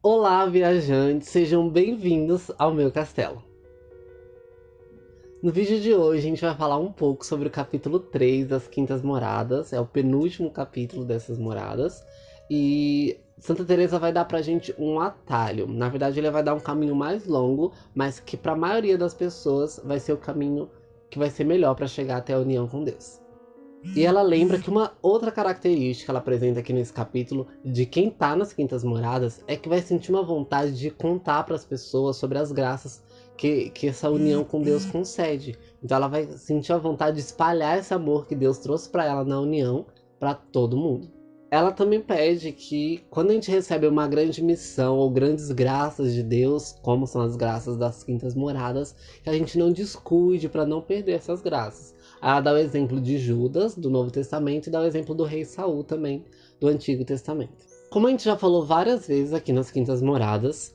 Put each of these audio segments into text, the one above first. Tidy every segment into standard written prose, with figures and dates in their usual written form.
Olá, viajantes, sejam bem-vindos ao meu castelo. No vídeo de hoje a gente vai falar um pouco sobre o capítulo 3 das Quintas Moradas, é o penúltimo capítulo dessas moradas, e Santa Teresa vai dar pra gente um atalho. Na verdade ele vai dar um caminho mais longo, mas que para a maioria das pessoas vai ser o caminho que vai ser melhor para chegar até a união com Deus. E ela lembra que uma outra característica ela apresenta aqui nesse capítulo de quem tá nas Quintas Moradas é que vai sentir uma vontade de contar para as pessoas sobre as graças que essa união com Deus concede. Então ela vai sentir a vontade de espalhar esse amor que Deus trouxe para ela na união para todo mundo. Ela também pede que quando a gente recebe uma grande missão ou grandes graças de Deus, como são as graças das Quintas Moradas, que a gente não descuide para não perder essas graças. Ela dá o exemplo de Judas, do Novo Testamento, e dá o exemplo do rei Saul também, do Antigo Testamento. Como a gente já falou várias vezes aqui nas Quintas Moradas,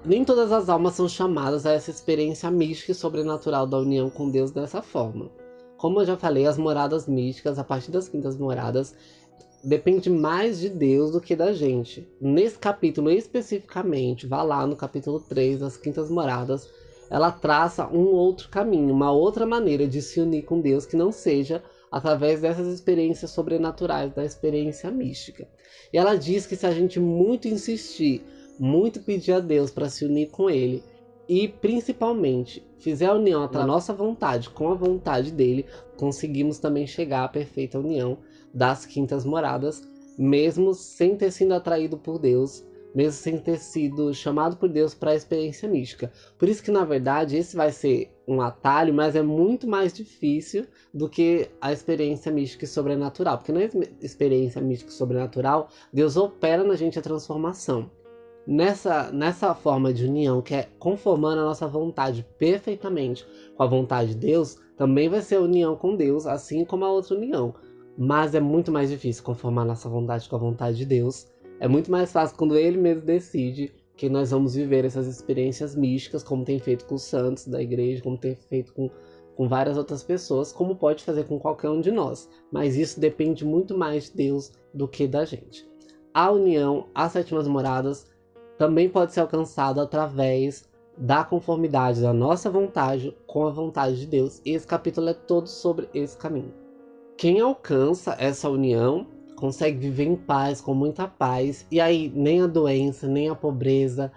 nem todas as almas são chamadas a essa experiência mística e sobrenatural da união com Deus dessa forma. Como eu já falei, as moradas místicas, a partir das Quintas Moradas, depende mais de Deus do que da gente. Nesse capítulo especificamente, vá lá no capítulo 3 das Quintas Moradas, ela traça um outro caminho, uma outra maneira de se unir com Deus que não seja através dessas experiências sobrenaturais, da experiência mística. E ela diz que se a gente muito insistir, muito pedir a Deus para se unir com Ele, e principalmente fizer a união da nossa vontade com a vontade dele, conseguimos também chegar à perfeita união das Quintas Moradas, mesmo sem ter sido atraído por Deus, mesmo sem ter sido chamado por Deus para a experiência mística. Por isso que, na verdade, esse vai ser um atalho, mas é muito mais difícil do que a experiência mística e sobrenatural. Porque na experiência mística e sobrenatural, Deus opera na gente a transformação. Nessa forma de união, que é conformando a nossa vontade perfeitamente com a vontade de Deus, também vai ser a união com Deus, assim como a outra união. Mas é muito mais difícil conformar nossa vontade com a vontade de Deus. É muito mais fácil quando Ele mesmo decide que nós vamos viver essas experiências místicas, como tem feito com os santos da igreja, como tem feito com várias outras pessoas, como pode fazer com qualquer um de nós. Mas isso depende muito mais de Deus do que da gente. A união, as sétimas moradas, também pode ser alcançada através da conformidade da nossa vontade com a vontade de Deus. E esse capítulo é todo sobre esse caminho. Quem alcança essa união consegue viver em paz, com muita paz, e aí nem a doença, nem a pobreza,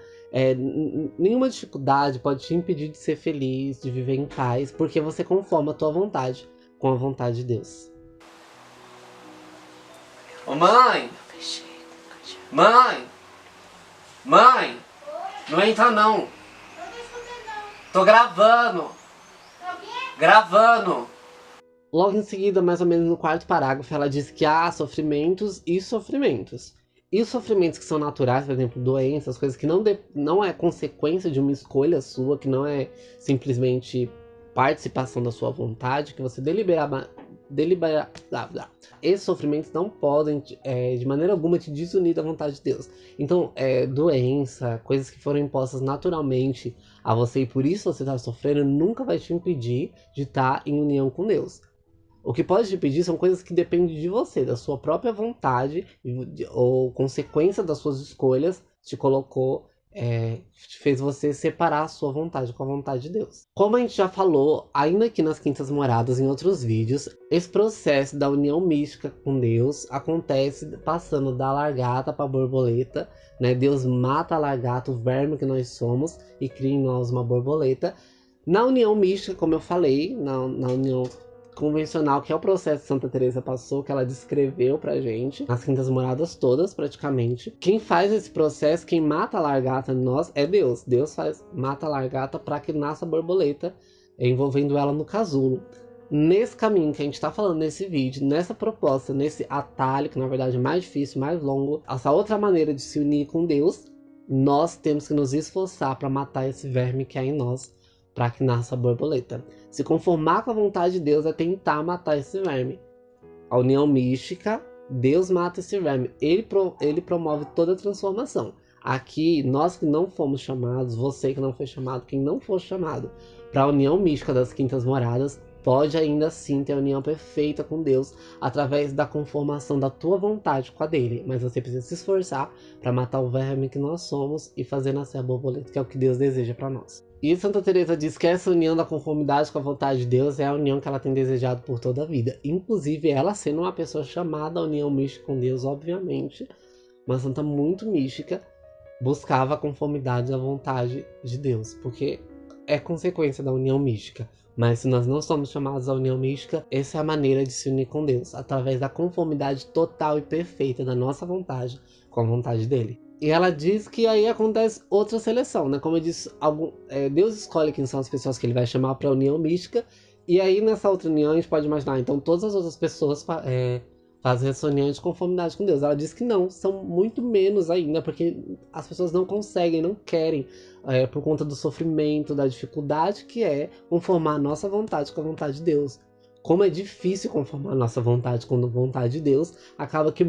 nenhuma dificuldade pode te impedir de ser feliz, de viver em paz, porque você conforma a tua vontade com a vontade de Deus. Ô mãe! Mãe! Mãe! Não entra não! Tô gravando! Gravando! Logo em seguida, mais ou menos no quarto parágrafo, ela diz que há sofrimentos e sofrimentos. E os sofrimentos que são naturais, por exemplo, doenças, coisas que não é consequência de uma escolha sua, que não é simplesmente participação da sua vontade, que você esses sofrimentos não podem, de maneira alguma, te desunir da vontade de Deus. Então, doença, coisas que foram impostas naturalmente a você e por isso você está sofrendo, nunca vai te impedir de estar em união com Deus. O que pode te impedir são coisas que dependem de você, da sua própria vontade, ou consequência das suas escolhas, te colocou, fez você separar a sua vontade com a vontade de Deus. Como a gente já falou, ainda aqui nas Quintas Moradas, em outros vídeos, esse processo da união mística com Deus acontece passando da lagarta para a borboleta, né? Deus mata a lagarta, o verme que nós somos, e cria em nós uma borboleta. Na união mística, como eu falei, na união convencional, que é o processo que Santa Teresa passou, que ela descreveu pra gente, nas Quintas Moradas todas, praticamente. Quem faz esse processo, quem mata a lagarta em nós, é Deus. Deus mata a lagarta para que nasça a borboleta, envolvendo ela no casulo. Nesse caminho que a gente tá falando nesse vídeo, nessa proposta, nesse atalho, que na verdade é mais difícil, mais longo, essa outra maneira de se unir com Deus, nós temos que nos esforçar para matar esse verme que há em nós, para que nasça a borboleta. Se conformar com a vontade de Deus é tentar matar esse verme. A união mística, Deus mata esse verme. Ele promove toda a transformação. Aqui, nós que não fomos chamados, você que não foi chamado, quem não for chamado para a união mística das Quintas Moradas, pode ainda assim ter a união perfeita com Deus através da conformação da tua vontade com a dele. Mas você precisa se esforçar para matar o verme que nós somos e fazer nascer a borboleta, que é o que Deus deseja para nós. E Santa Teresa diz que essa união da conformidade com a vontade de Deus é a união que ela tem desejado por toda a vida. Inclusive ela sendo uma pessoa chamada à união mística com Deus, obviamente, uma santa muito mística, buscava a conformidade à vontade de Deus, porque é consequência da união mística. Mas se nós não somos chamados à união mística, essa é a maneira de se unir com Deus, através da conformidade total e perfeita da nossa vontade com a vontade dele. E ela diz que aí acontece outra seleção, né? Como eu disse, Deus escolhe quem são as pessoas que ele vai chamar para a união mística, e aí nessa outra união a gente pode imaginar, então todas as outras pessoas fazem essa união de conformidade com Deus. Ela diz que não, são muito menos ainda, porque as pessoas não conseguem, não querem, por conta do sofrimento, da dificuldade que é conformar a nossa vontade com a vontade de Deus. Como é difícil conformar a nossa vontade com a vontade de Deus, acaba que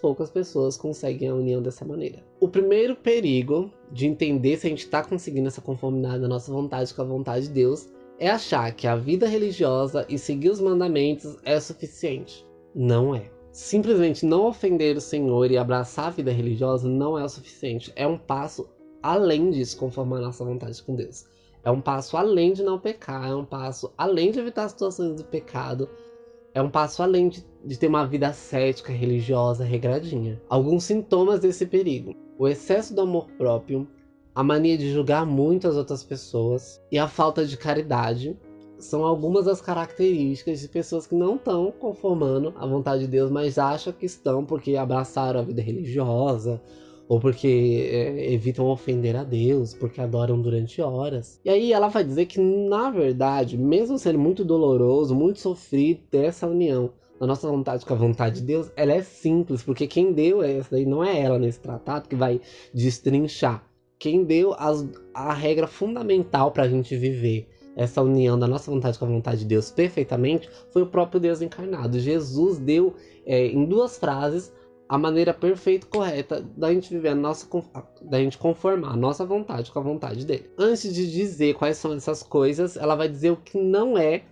poucas pessoas conseguem a união dessa maneira. O primeiro perigo de entender se a gente está conseguindo essa conformidade da nossa vontade com a vontade de Deus é achar que a vida religiosa e seguir os mandamentos é suficiente. Não é. Simplesmente não ofender o Senhor e abraçar a vida religiosa não é o suficiente. É um passo além disso, conformar a nossa vontade com Deus. É um passo além de não pecar, é um passo além de evitar situações do pecado, é um passo além de ter uma vida ascética, religiosa, regradinha. Alguns sintomas desse perigo: o excesso do amor próprio, a mania de julgar muito as outras pessoas e a falta de caridade são algumas das características de pessoas que não estão conformando a vontade de Deus, mas acham que estão porque abraçaram a vida religiosa, ou porque evitam ofender a Deus, porque adoram durante horas. E aí ela vai dizer que, na verdade, mesmo sendo muito doloroso, muito sofrido ter essa união da nossa vontade com a vontade de Deus, ela é simples, porque quem deu essa daí não é ela nesse tratado que vai destrinchar. Quem deu a regra fundamental para a gente viver essa união da nossa vontade com a vontade de Deus perfeitamente foi o próprio Deus encarnado. Jesus deu, em 2 frases, a maneira perfeita e correta da gente viver da gente conformar a nossa vontade com a vontade dele. Antes de dizer quais são essas coisas, ela vai dizer o que não é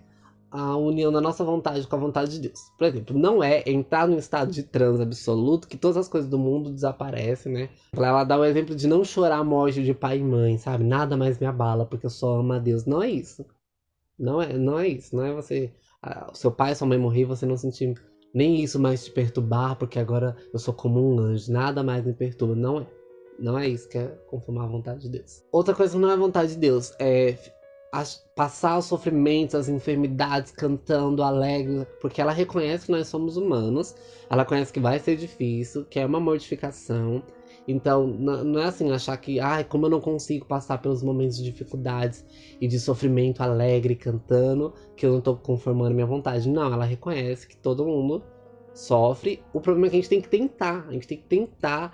a união da nossa vontade com a vontade de Deus. Por exemplo, não é entrar num estado de transe absoluto que todas as coisas do mundo desaparecem, né? Ela dá o exemplo de não chorar a morte de pai e mãe, sabe? Nada mais me abala porque eu só amo a Deus. Não é isso. Não é isso. Não é você... seu pai e sua mãe morrer e você não sentir nem isso mais te perturbar porque agora eu sou como um anjo. Nada mais me perturba. Não é. Não é isso que é conformar a vontade de Deus. Outra coisa que não é a vontade de Deus é passar os sofrimentos, as enfermidades, cantando, alegre, porque ela reconhece que nós somos humanos, ela conhece que vai ser difícil, que é uma mortificação. Então, não é assim achar que, como eu não consigo passar pelos momentos de dificuldades e de sofrimento alegre, cantando, que eu não tô conformando a minha vontade. Não, ela reconhece que todo mundo sofre. O problema é que a gente tem que tentar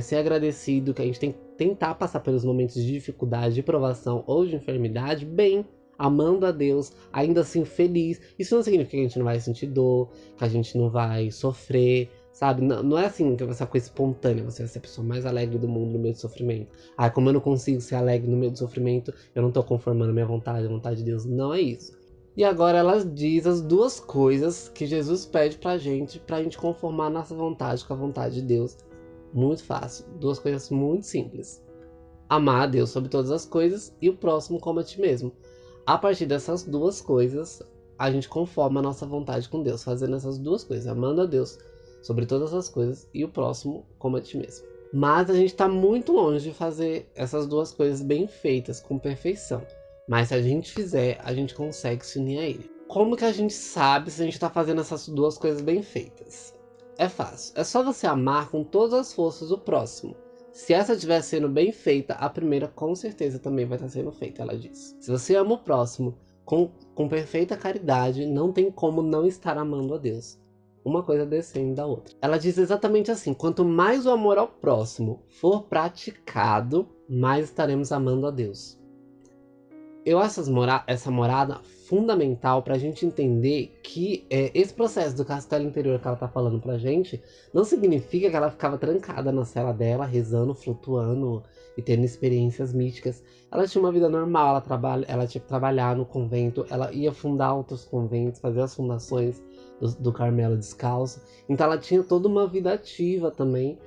ser agradecido, que a gente tem que tentar passar pelos momentos de dificuldade, de provação ou de enfermidade bem, amando a Deus, ainda assim feliz. Isso não significa que a gente não vai sentir dor, que a gente não vai sofrer, sabe? Não é assim que essa coisa espontânea, você vai ser a pessoa mais alegre do mundo no meio do sofrimento. Como eu não consigo ser alegre no meio do sofrimento, eu não tô conformando a minha vontade, a vontade de Deus. Não é isso. E agora ela diz as 2 coisas que Jesus pede pra gente conformar a nossa vontade com a vontade de Deus. Muito fácil. 2 coisas muito simples. Amar a Deus sobre todas as coisas e o próximo como a ti mesmo. A partir dessas 2 coisas, a gente conforma a nossa vontade com Deus, fazendo essas 2 coisas, amando a Deus sobre todas as coisas e o próximo como a ti mesmo. Mas a gente está muito longe de fazer essas 2 coisas bem feitas, com perfeição. Mas se a gente fizer, a gente consegue se unir a ele. Como que a gente sabe se a gente está fazendo essas 2 coisas bem feitas? É fácil. É só você amar com todas as forças o próximo. Se essa estiver sendo bem feita, a primeira com certeza também vai estar sendo feita, ela diz. Se você ama o próximo com perfeita caridade, não tem como não estar amando a Deus. Uma coisa descende da outra. Ela diz exatamente assim: quanto mais o amor ao próximo for praticado, mais estaremos amando a Deus. eu acho essa morada fundamental pra gente entender que esse processo do castelo interior que ela tá falando pra gente não significa que ela ficava trancada na cela dela, rezando, flutuando e tendo experiências místicas. Ela tinha uma vida normal, ela tinha que trabalhar no convento, ela ia fundar outros conventos, fazer as fundações do Carmelo Descalço. Então ela tinha toda uma vida ativa também.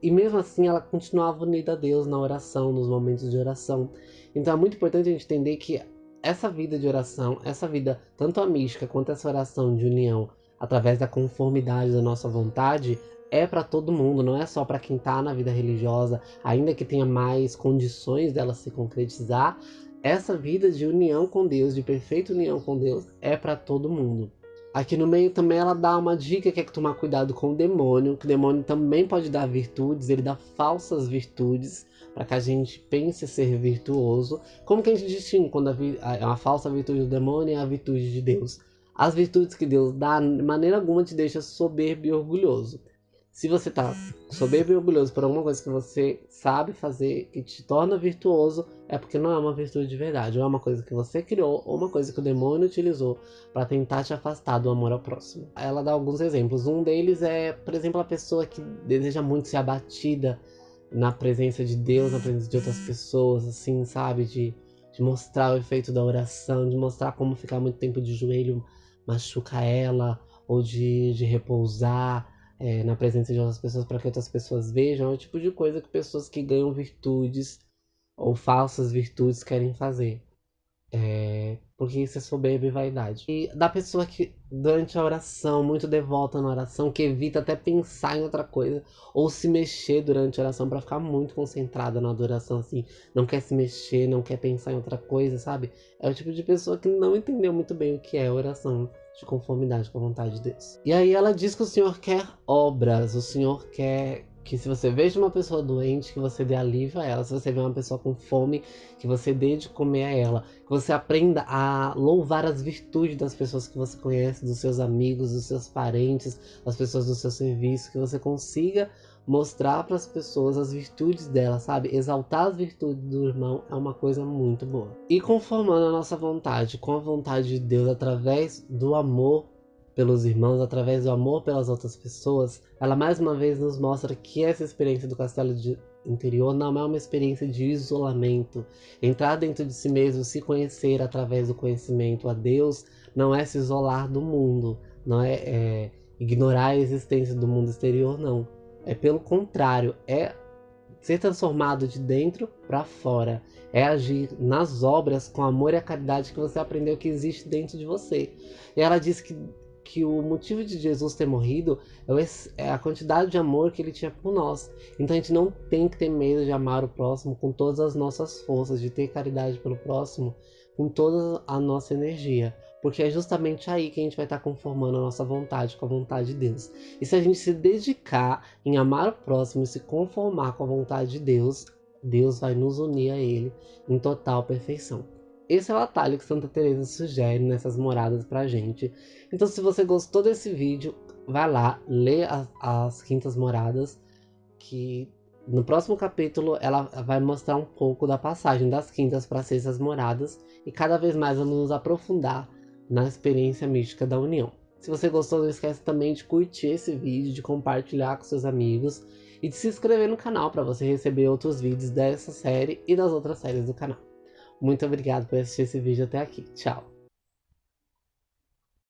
E mesmo assim ela continuava unida a Deus na oração, nos momentos de oração. Então é muito importante a gente entender que essa vida de oração, essa vida, tanto a mística quanto essa oração de união, através da conformidade da nossa vontade, é para todo mundo, não é só para quem está na vida religiosa, ainda que tenha mais condições dela se concretizar. Essa vida de união com Deus, de perfeita união com Deus, é para todo mundo. Aqui no meio também ela dá uma dica que é que tomar cuidado com o demônio, que o demônio também pode dar virtudes, ele dá falsas virtudes para que a gente pense ser virtuoso. Como que a gente distingue quando a falsa virtude do demônio é a virtude de Deus? As virtudes que Deus dá, de maneira alguma te deixa soberbo e orgulhoso. Se você tá soberbo e orgulhoso por alguma coisa que você sabe fazer, que te torna virtuoso, é porque não é uma virtude de verdade. Ou é uma coisa que você criou, ou uma coisa que o demônio utilizou para tentar te afastar do amor ao próximo. Ela dá alguns exemplos. Um deles é, por exemplo, a pessoa que deseja muito ser abatida na presença de Deus, na presença de outras pessoas, assim, sabe? De mostrar o efeito da oração, de mostrar como ficar muito tempo de joelho machuca ela, ou de repousar na presença de outras pessoas para que outras pessoas vejam. É o tipo de coisa que pessoas que ganham virtudes ou falsas virtudes querem fazer. Porque isso é soberba e vaidade. E da pessoa que, durante a oração, muito devota na oração, que evita até pensar em outra coisa, ou se mexer durante a oração para ficar muito concentrada na adoração, assim, não quer se mexer, não quer pensar em outra coisa, sabe? É o tipo de pessoa que não entendeu muito bem o que é oração de conformidade com a vontade de Deus. E aí ela diz que o Senhor quer obras, o Senhor quer que se você veja uma pessoa doente, que você dê alívio a ela. Se você vê uma pessoa com fome, que você dê de comer a ela. Que você aprenda a louvar as virtudes das pessoas que você conhece, dos seus amigos, dos seus parentes, das pessoas do seu serviço. Que você consiga mostrar para as pessoas as virtudes dela, sabe? Exaltar as virtudes do irmão é uma coisa muito boa. E conformando a nossa vontade com a vontade de Deus através do amor pelos irmãos, através do amor pelas outras pessoas, ela mais uma vez nos mostra que essa experiência do castelo interior não é uma experiência de isolamento. Entrar dentro de si mesmo, se conhecer através do conhecimento a Deus, não é se isolar do mundo, não é ignorar a existência do mundo exterior, não. É pelo contrário, é ser transformado de dentro para fora. É agir nas obras com amor e a caridade que você aprendeu que existe dentro de você. E ela diz que o motivo de Jesus ter morrido é a quantidade de amor que ele tinha por nós. Então a gente não tem que ter medo de amar o próximo com todas as nossas forças, de ter caridade pelo próximo com toda a nossa energia. Porque é justamente aí que a gente vai estar conformando a nossa vontade com a vontade de Deus. E se a gente se dedicar em amar o próximo e se conformar com a vontade de Deus, Deus vai nos unir a Ele em total perfeição. Esse é o atalho que Santa Teresa sugere nessas moradas pra gente. Então, se você gostou desse vídeo, vai lá, lê as quintas moradas, que no próximo capítulo ela vai mostrar um pouco da passagem das quintas para sextas moradas, e cada vez mais vamos nos aprofundar na experiência mística da união. Se você gostou, não esquece também de curtir esse vídeo, de compartilhar com seus amigos e de se inscrever no canal para você receber outros vídeos dessa série e das outras séries do canal. Muito obrigado por assistir esse vídeo até aqui. Tchau!